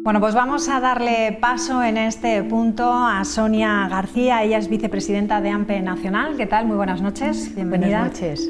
Bueno, pues vamos a darle paso en este punto a Sonia García. Ella es vicepresidenta de AMPE Nacional. ¿Qué tal? Muy buenas noches. Bienvenida. Buenas noches.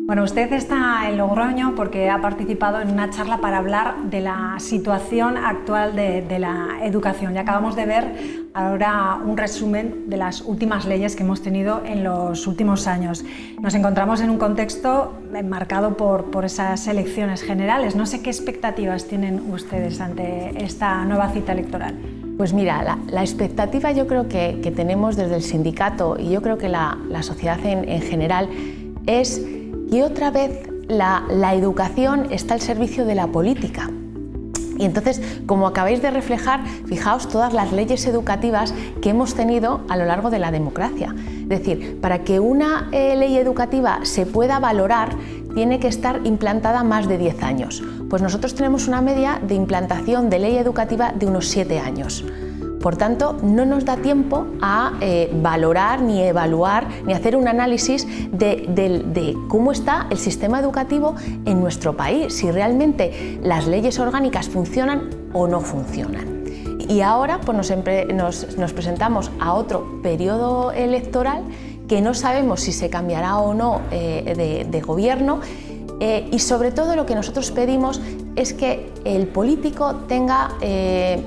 Bueno, usted está en Logroño porque ha participado en una charla para hablar de la situación actual de la educación. Y acabamos de ver ahora un resumen de las últimas leyes que hemos tenido en los últimos años. Nos encontramos en un contexto marcado por esas elecciones generales. No sé qué expectativas tienen ustedes ante esta nueva cita electoral. Pues mira, la expectativa yo creo que tenemos desde el sindicato y yo creo que la sociedad en general es que otra vez la educación está al servicio de la política. Y entonces, como acabáis de reflejar, fijaos todas las leyes educativas que hemos tenido a lo largo de la democracia. Es decir, para que una ley educativa se pueda valorar, tiene que estar implantada más de 10 años. Pues nosotros tenemos una media de implantación de ley educativa de unos 7 años. Por tanto, no nos da tiempo a valorar, ni evaluar, ni hacer un análisis de cómo está el sistema educativo en nuestro país, si realmente las leyes orgánicas funcionan o no funcionan. Y ahora pues nos presentamos a otro periodo electoral que no sabemos si se cambiará o no de gobierno. Y sobre todo lo que nosotros pedimos es que el político tenga, que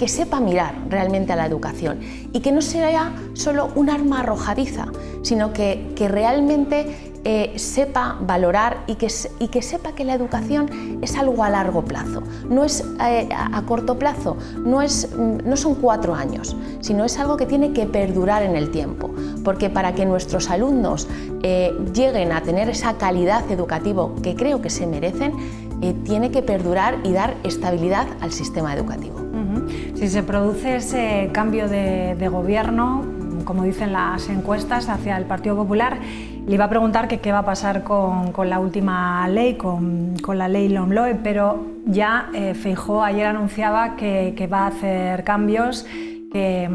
sepa mirar realmente a la educación y que no sea solo un arma arrojadiza, sino que realmente sepa valorar y que sepa que la educación es algo a largo plazo, no es a corto plazo, no son 4 años, sino es algo que tiene que perdurar en el tiempo, porque para que nuestros alumnos lleguen a tener esa calidad educativa que creo que se merecen, tiene que perdurar y dar estabilidad al sistema educativo. Si se produce ese cambio de gobierno, como dicen las encuestas, hacia el Partido Popular, le iba a preguntar que qué va a pasar con la última ley, con la ley LOMLOE, pero ya Feijóo ayer anunciaba que va a hacer cambios, que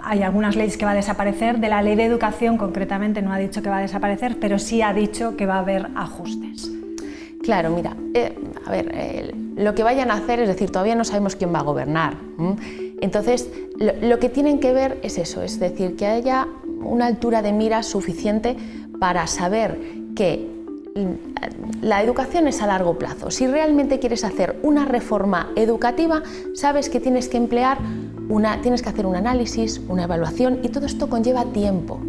hay algunas leyes que va a desaparecer. De la ley de educación concretamente no ha dicho que va a desaparecer, pero sí ha dicho que va a haber ajustes. Claro, mira, lo que vayan a hacer, es decir, todavía no sabemos quién va a gobernar. Entonces, lo que tienen que ver es eso, es decir, que haya una altura de mira suficiente para saber que la educación es a largo plazo. Si realmente quieres hacer una reforma educativa, sabes que tienes que tienes que hacer un análisis, una evaluación, y todo esto conlleva tiempo.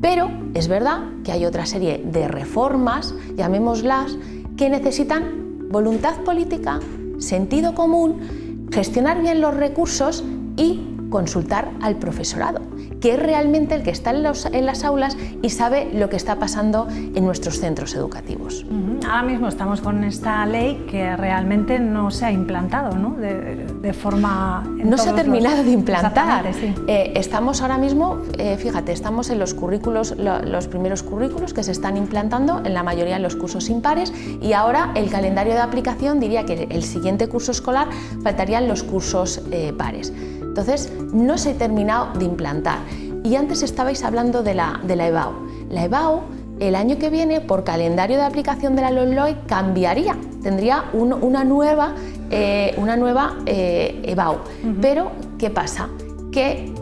Pero es verdad que hay otra serie de reformas, llamémoslas, que necesitan voluntad política, sentido común, gestionar bien los recursos y consultar al profesorado, que es realmente el que está en las aulas y sabe lo que está pasando en nuestros centros educativos. Ahora mismo estamos con esta ley que realmente no se ha implantado, ¿no? de forma... No se ha terminado de implantar. Sí. Estamos ahora mismo, fíjate, estamos en los currículos, los primeros currículos que se están implantando en la mayoría de los cursos impares, y ahora el calendario de aplicación diría que el siguiente curso escolar faltarían los cursos pares. Entonces, no se ha terminado de implantar. Y antes estabais hablando de la EBAU. La EBAU, el año que viene, por calendario de aplicación de la LOMLOE, cambiaría, tendría una nueva EBAU. Pero, ¿qué pasa? Que,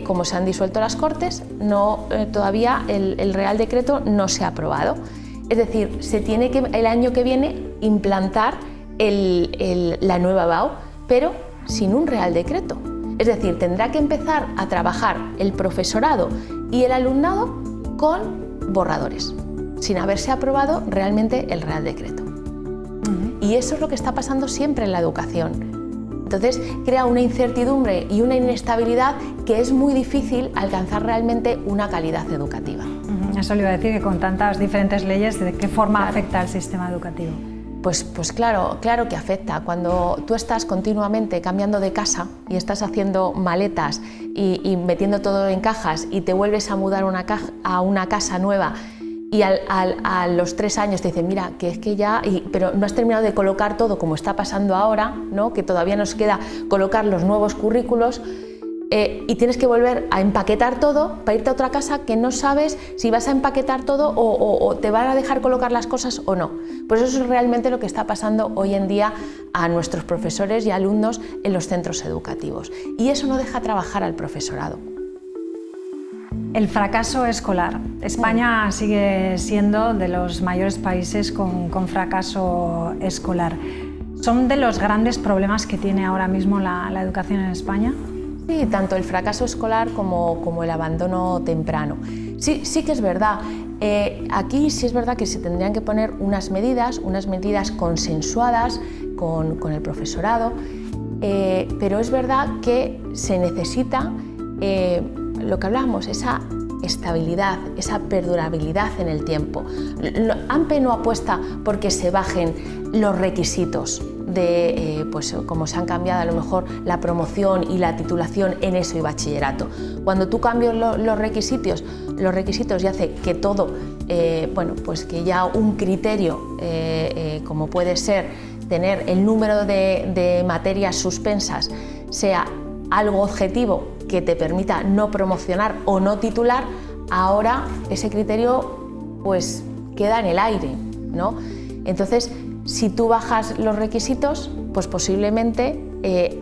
como se han disuelto las Cortes, todavía el Real Decreto no se ha aprobado. Es decir, se tiene que el año que viene implantar la nueva EBAU, pero sin un Real Decreto. Es decir, tendrá que empezar a trabajar el profesorado y el alumnado con borradores, sin haberse aprobado realmente el Real Decreto. Y eso es lo que está pasando siempre en la educación. Entonces, crea una incertidumbre y una inestabilidad que es muy difícil alcanzar realmente una calidad educativa. Eso le iba a decir, que con tantas diferentes leyes, ¿de qué forma afecta al sistema educativo? Pues claro que afecta. Cuando tú estás continuamente cambiando de casa y estás haciendo maletas y metiendo todo en cajas y te vuelves a mudar a una casa nueva, y a los 3 años te dicen, mira, que es que ya, pero no has terminado de colocar todo, como está pasando ahora, ¿no? Que todavía nos queda colocar los nuevos currículos, y tienes que volver a empaquetar todo para irte a otra casa que no sabes si vas a empaquetar todo o te van a dejar colocar las cosas o no. Pues eso es realmente lo que está pasando hoy en día a nuestros profesores y alumnos en los centros educativos. Y eso no deja trabajar al profesorado. El fracaso escolar. España sigue siendo de los mayores países con fracaso escolar. ¿Son de los grandes problemas que tiene ahora mismo la educación en España? Sí, tanto el fracaso escolar como el abandono temprano. Sí que es verdad. Aquí sí es verdad que se tendrían que poner unas medidas consensuadas con el profesorado, pero es verdad que se necesita lo que hablamos, esa estabilidad, esa perdurabilidad en el tiempo. AMPE no apuesta porque se bajen los requisitos de, pues como se han cambiado a lo mejor la promoción y la titulación en ESO y bachillerato. Cuando tú cambias los requisitos y hace que todo, bueno, pues que ya un criterio como puede ser tener el número de materias suspensas sea algo objetivo que te permita no promocionar o no titular, ahora ese criterio pues queda en el aire, ¿no? Entonces, si tú bajas los requisitos, pues posiblemente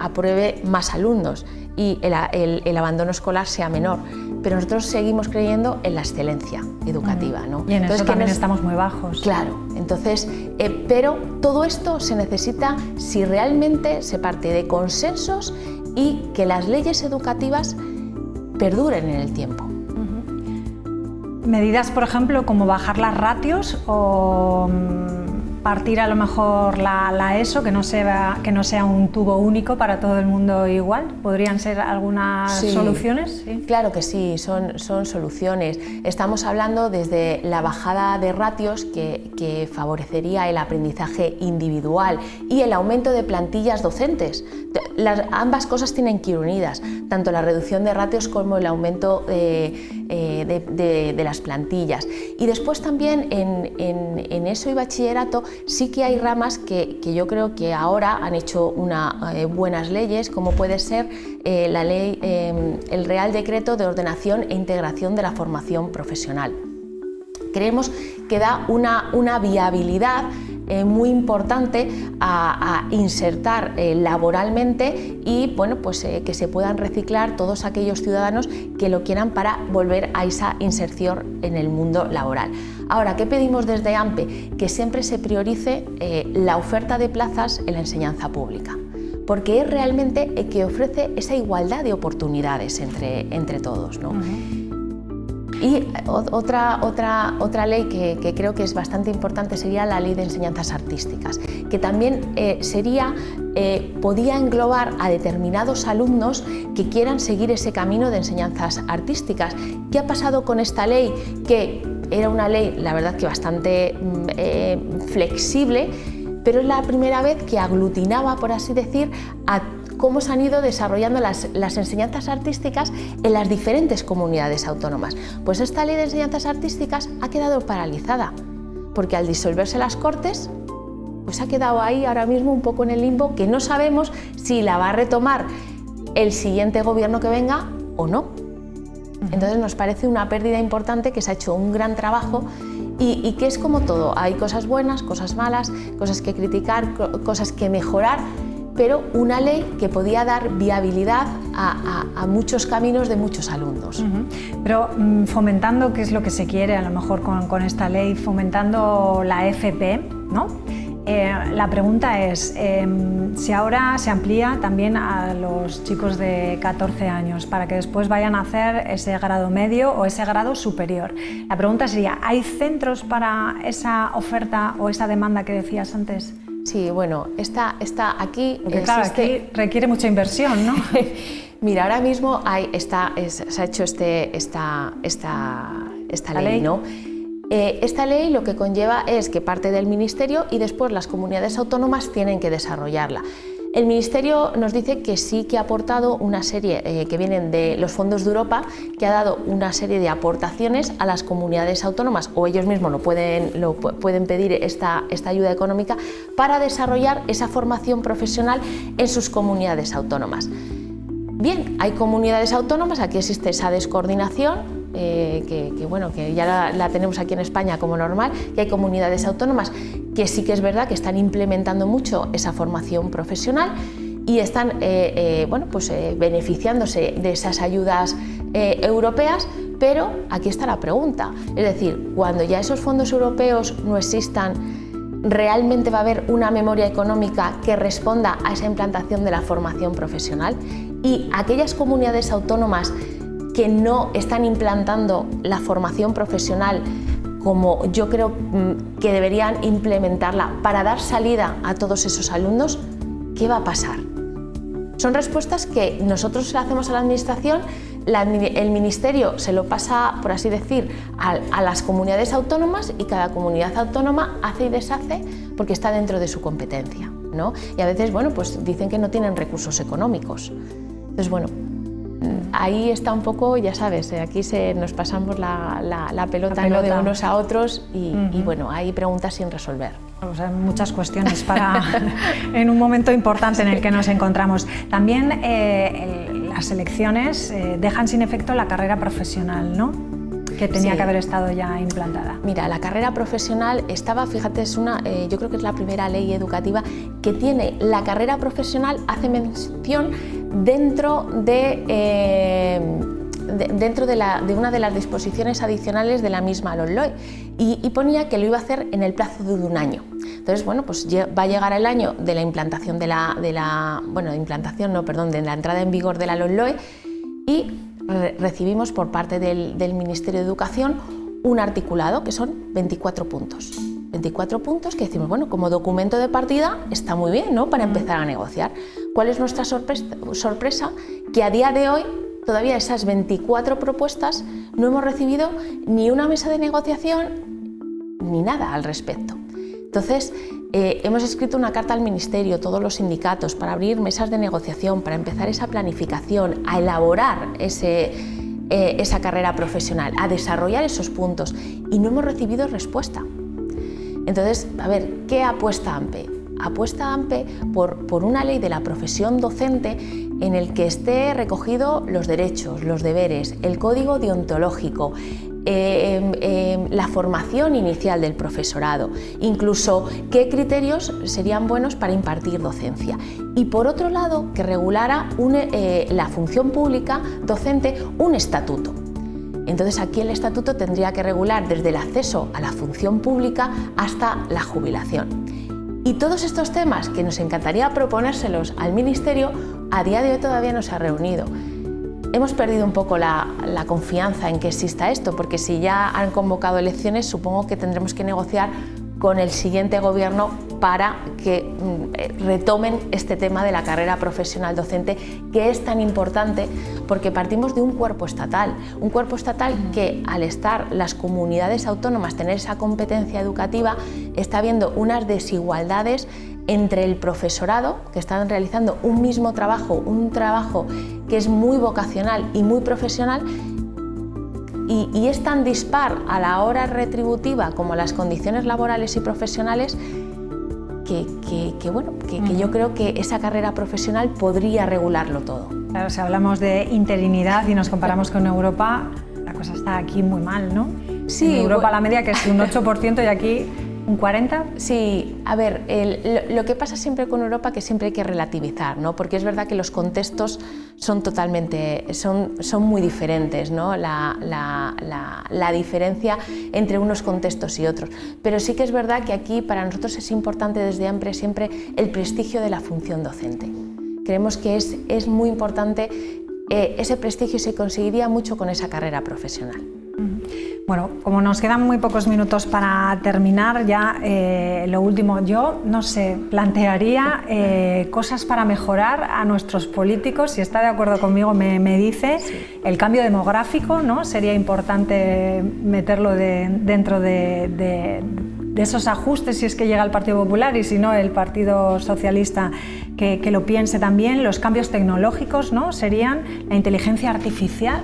apruebe más alumnos y el abandono escolar sea menor. Pero nosotros seguimos creyendo en la excelencia educativa, ¿no? Y en eso también estamos muy bajos. Claro, entonces, pero todo esto se necesita si realmente se parte de consensos y que las leyes educativas perduren en el tiempo. Medidas, por ejemplo, como bajar las ratios o partir a lo mejor la ESO, que no sea un tubo único para todo el mundo igual. ¿Podrían ser algunas soluciones? Sí. Claro que sí, son soluciones. Estamos hablando desde la bajada de ratios que favorecería el aprendizaje individual y el aumento de plantillas docentes. Ambas cosas tienen que ir unidas, tanto la reducción de ratios como el aumento de las plantillas. Y después también en ESO y bachillerato sí que hay ramas que yo creo que ahora han hecho buenas leyes, como puede ser la ley, el Real Decreto de Ordenación e Integración de la Formación Profesional. Creemos que da una viabilidad muy importante a insertar laboralmente y bueno, pues, que se puedan reciclar todos aquellos ciudadanos que lo quieran para volver a esa inserción en el mundo laboral. Ahora, ¿qué pedimos desde AMPE? Que siempre se priorice la oferta de plazas en la enseñanza pública, porque es realmente el que ofrece esa igualdad de oportunidades entre todos, ¿no? Y otra ley que creo que es bastante importante sería la Ley de Enseñanzas Artísticas, que también podía englobar a determinados alumnos que quieran seguir ese camino de enseñanzas artísticas. ¿Qué ha pasado con esta ley? Que era una ley, la verdad, que bastante flexible, pero es la primera vez que aglutinaba, por así decir, a cómo se han ido desarrollando las enseñanzas artísticas en las diferentes comunidades autónomas. Pues esta ley de enseñanzas artísticas ha quedado paralizada, porque al disolverse las Cortes, pues ha quedado ahí ahora mismo un poco en el limbo, que no sabemos si la va a retomar el siguiente gobierno que venga o no. Entonces nos parece una pérdida importante, que se ha hecho un gran trabajo y que es como todo, hay cosas buenas, cosas malas, cosas que criticar, cosas que mejorar, pero una ley que podía dar viabilidad a muchos caminos de muchos alumnos. Pero fomentando, ¿qué es lo que se quiere a lo mejor con esta ley? Fomentando la FP, ¿no? La pregunta es, si ahora se amplía también a los chicos de 14 años para que después vayan a hacer ese grado medio o ese grado superior. La pregunta sería, ¿hay centros para esa oferta o esa demanda que decías antes? Sí, bueno, está aquí... Porque claro, aquí requiere mucha inversión, ¿no? Mira, ahora mismo se ha hecho esta ley, ¿no? Esta ley lo que conlleva es que parte del Ministerio y después las comunidades autónomas tienen que desarrollarla. El Ministerio nos dice que sí que ha aportado una serie que vienen de los fondos de Europa, que ha dado una serie de aportaciones a las comunidades autónomas, o ellos mismos pueden pedir esta ayuda económica para desarrollar esa formación profesional en sus comunidades autónomas. Bien, hay comunidades autónomas, aquí existe esa descoordinación, que ya la tenemos aquí en España como normal, y hay comunidades autónomas que sí que es verdad que están implementando mucho esa formación profesional y están beneficiándose de esas ayudas europeas, pero aquí está la pregunta, es decir, cuando ya esos fondos europeos no existan, ¿realmente va a haber una memoria económica que responda a esa implantación de la formación profesional? Y aquellas comunidades autónomas que no están implantando la formación profesional como yo creo que deberían implementarla para dar salida a todos esos alumnos, ¿qué va a pasar? Son respuestas que nosotros le hacemos a la Administración, el Ministerio se lo pasa, por así decir, a las comunidades autónomas y cada comunidad autónoma hace y deshace porque está dentro de su competencia, ¿no? Y a veces, bueno, pues dicen que no tienen recursos económicos. Entonces, bueno, ahí está un poco, ya sabes, aquí nos pasamos la pelota, ¿no? De unos a otros y bueno, hay preguntas sin resolver. O sea, muchas cuestiones para en un momento importante en el que nos encontramos. También las elecciones dejan sin efecto la carrera profesional, ¿no? Que tenía que haber estado ya implantada. Mira, la carrera profesional estaba, fíjate, yo creo que es la primera ley educativa que tiene la carrera profesional, hace mención dentro de una de las disposiciones adicionales de la misma LOMLOE y ponía que lo iba a hacer en el plazo de un año. Entonces, bueno, pues va a llegar el año de la implantación de la entrada en vigor de la LOMLOE y recibimos por parte del Ministerio de Educación un articulado que son 24 puntos. 24 puntos que decimos, bueno, como documento de partida está muy bien, ¿no? Para empezar a negociar. ¿Cuál es nuestra sorpresa? Que a día de hoy todavía esas 24 propuestas no hemos recibido ni una mesa de negociación ni nada al respecto. Entonces, hemos escrito una carta al Ministerio, todos los sindicatos, para abrir mesas de negociación, para empezar esa planificación, a elaborar esa carrera profesional, a desarrollar esos puntos y no hemos recibido respuesta. Entonces, a ver, ¿qué apuesta AMPE? Apuesta AMPE por una ley de la profesión docente en el que esté recogido los derechos, los deberes, el código deontológico, la formación inicial del profesorado, incluso qué criterios serían buenos para impartir docencia. Y por otro lado, que regulara la función pública docente un estatuto. Entonces aquí el estatuto tendría que regular desde el acceso a la función pública hasta la jubilación. Y todos estos temas que nos encantaría proponérselos al Ministerio, a día de hoy todavía no se ha reunido. Hemos perdido un poco la confianza en que exista esto, porque si ya han convocado elecciones, supongo que tendremos que negociar con el siguiente gobierno para que retomen este tema de la carrera profesional docente, que es tan importante porque partimos de un cuerpo estatal que al estar las comunidades autónomas, tener esa competencia educativa, está habiendo unas desigualdades entre el profesorado, que están realizando un mismo trabajo, un trabajo que es muy vocacional y muy profesional, y es tan dispar a la hora retributiva como a las condiciones laborales y profesionales que yo creo que esa carrera profesional podría regularlo todo. Claro, si hablamos de interinidad y nos comparamos con Europa, la cosa está aquí muy mal, ¿no? Sí, en Europa la media que es un 8% y aquí un 40%. Sí, a ver, lo que pasa siempre con Europa que siempre hay que relativizar, ¿no? Porque es verdad que los contextos son muy diferentes, ¿no? La diferencia entre unos contextos y otros. Pero sí que es verdad que aquí para nosotros es importante desde AMPRE siempre el prestigio de la función docente. Creemos que es muy importante ese prestigio y se conseguiría mucho con esa carrera profesional. Bueno, como nos quedan muy pocos minutos para terminar, ya lo último, yo no sé, plantearía cosas para mejorar a nuestros políticos. Si está de acuerdo conmigo, me dice. Sí. El cambio demográfico, ¿no? Sería importante meterlo dentro de esos ajustes, si es que llega el Partido Popular, y si no, el Partido Socialista que lo piense también. Los cambios tecnológicos, ¿no? Serían la inteligencia artificial.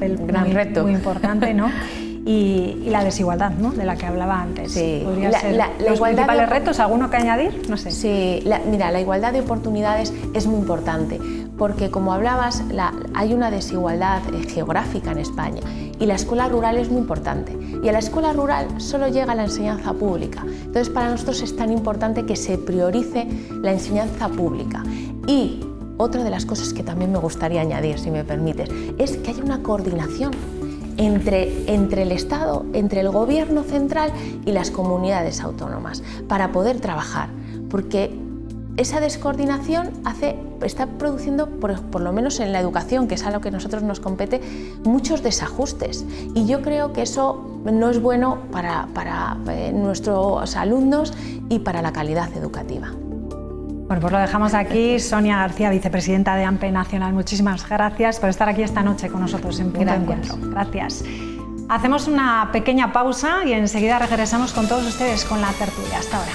El gran reto. Muy importante, ¿no? Y la desigualdad, ¿no? De la que hablaba antes. Sí. Podría ser los principales retos, ¿alguno que añadir? No sé. Sí, mira, la igualdad de oportunidades es muy importante porque, como hablabas, hay una desigualdad geográfica en España y la escuela rural es muy importante. Y a la escuela rural solo llega la enseñanza pública. Entonces, para nosotros es tan importante que se priorice la enseñanza pública. Y otra de las cosas que también me gustaría añadir, si me permites, es que haya una coordinación entre el Estado, entre el Gobierno central y las comunidades autónomas para poder trabajar, porque esa descoordinación está produciendo, por lo menos en la educación, que es a lo que a nosotros nos compete, muchos desajustes. Y yo creo que eso no es bueno para nuestros alumnos y para la calidad educativa. Bueno, pues lo dejamos aquí. Sonia García, vicepresidenta de AMPE Nacional, muchísimas gracias por estar aquí esta noche con nosotros en Punto de Encuentro. Gracias. Hacemos una pequeña pausa y enseguida regresamos con todos ustedes con la tertulia. Hasta ahora.